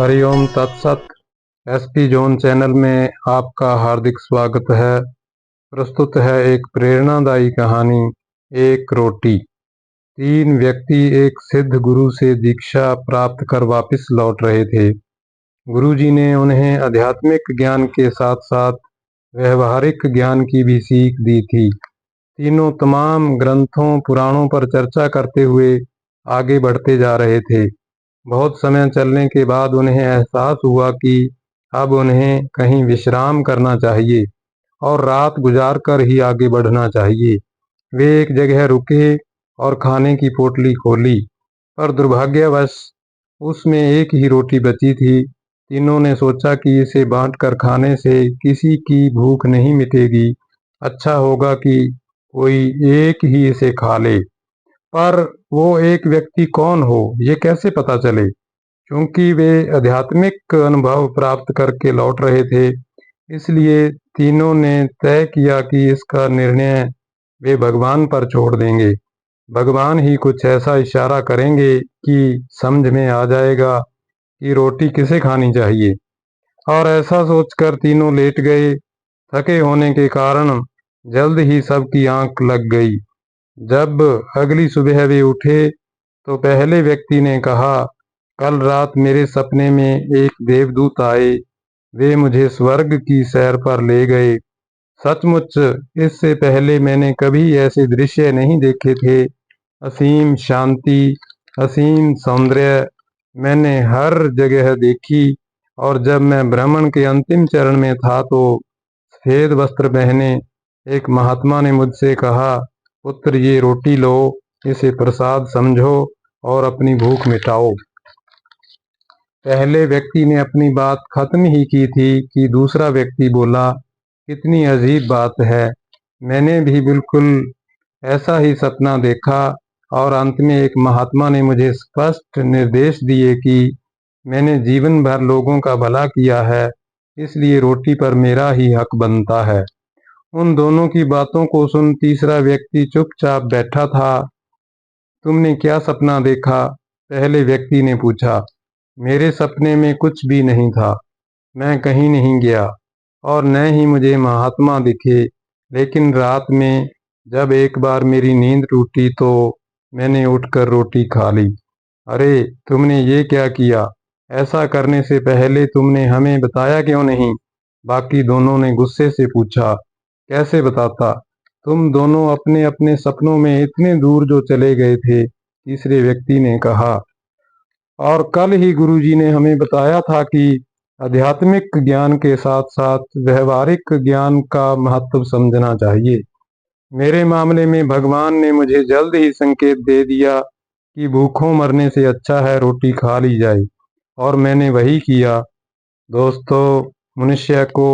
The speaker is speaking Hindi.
हरिओम तत्सत। एसपी जोन चैनल में आपका हार्दिक स्वागत है। प्रस्तुत है एक प्रेरणादायी कहानी, एक रोटी। तीन व्यक्ति एक सिद्ध गुरु से दीक्षा प्राप्त कर वापस लौट रहे थे। गुरुजी ने उन्हें आध्यात्मिक ज्ञान के साथ साथ व्यवहारिक ज्ञान की भी सीख दी थी। तीनों तमाम ग्रंथों पुराणों पर चर्चा करते हुए आगे बढ़ते जा रहे थे। बहुत समय चलने के बाद उन्हें एहसास हुआ कि अब उन्हें कहीं विश्राम करना चाहिए और रात गुजार कर ही आगे बढ़ना चाहिए। वे एक जगह रुके और खाने की पोटली खोली, पर दुर्भाग्यवश उसमें एक ही रोटी बची थी। तीनों ने सोचा कि इसे बांटकर खाने से किसी की भूख नहीं मिटेगी, अच्छा होगा कि कोई एक ही इसे खा ले। पर वो एक व्यक्ति कौन हो, ये कैसे पता चले? क्योंकि वे आध्यात्मिक अनुभव प्राप्त करके लौट रहे थे, इसलिए तीनों ने तय किया कि इसका निर्णय वे भगवान पर छोड़ देंगे। भगवान ही कुछ ऐसा इशारा करेंगे कि समझ में आ जाएगा कि रोटी किसे खानी चाहिए। और ऐसा सोचकर तीनों लेट गए। थके होने के कारण जल्द ही सबकी आंख लग गई। जब अगली सुबह वे उठे तो पहले व्यक्ति ने कहा, कल रात मेरे सपने में एक देवदूत आए। वे मुझे स्वर्ग की सैर पर ले गए। सचमुच इससे पहले मैंने कभी ऐसे दृश्य नहीं देखे थे। असीम शांति, असीम सौंदर्य मैंने हर जगह देखी। और जब मैं भ्रमण के अंतिम चरण में था तो सफेद वस्त्र पहने एक महात्मा ने मुझसे कहा, पुत्र ये रोटी लो, इसे प्रसाद समझो और अपनी भूख मिटाओ। पहले व्यक्ति ने अपनी बात खत्म ही की थी कि दूसरा व्यक्ति बोला, कितनी अजीब बात है, मैंने भी बिल्कुल ऐसा ही सपना देखा। और अंत में एक महात्मा ने मुझे स्पष्ट निर्देश दिए कि मैंने जीवन भर लोगों का भला किया है, इसलिए रोटी पर मेरा ही हक बनता है। उन दोनों की बातों को सुन तीसरा व्यक्ति चुपचाप बैठा था। तुमने क्या सपना देखा? पहले व्यक्ति ने पूछा। मेरे सपने में कुछ भी नहीं था, मैं कहीं नहीं गया और न ही मुझे महात्मा दिखे। लेकिन रात में जब एक बार मेरी नींद टूटी तो मैंने उठकर रोटी खा ली। अरे तुमने ये क्या किया? ऐसा करने से पहले तुमने हमें बताया क्यों नहीं? बाकी दोनों ने गुस्से से पूछा। कैसे बताता? तुम दोनों अपने अपने सपनों में इतने दूर जो चले गए थे, तीसरे व्यक्ति ने कहा। और कल ही गुरुजी ने हमें बताया था कि आध्यात्मिक ज्ञान के साथ साथ व्यवहारिक ज्ञान का महत्व समझना चाहिए। मेरे मामले में भगवान ने मुझे जल्द ही संकेत दे दिया कि भूखों मरने से अच्छा है रोटी खा ली जाए, और मैंने वही किया। दोस्तों, मनुष्य को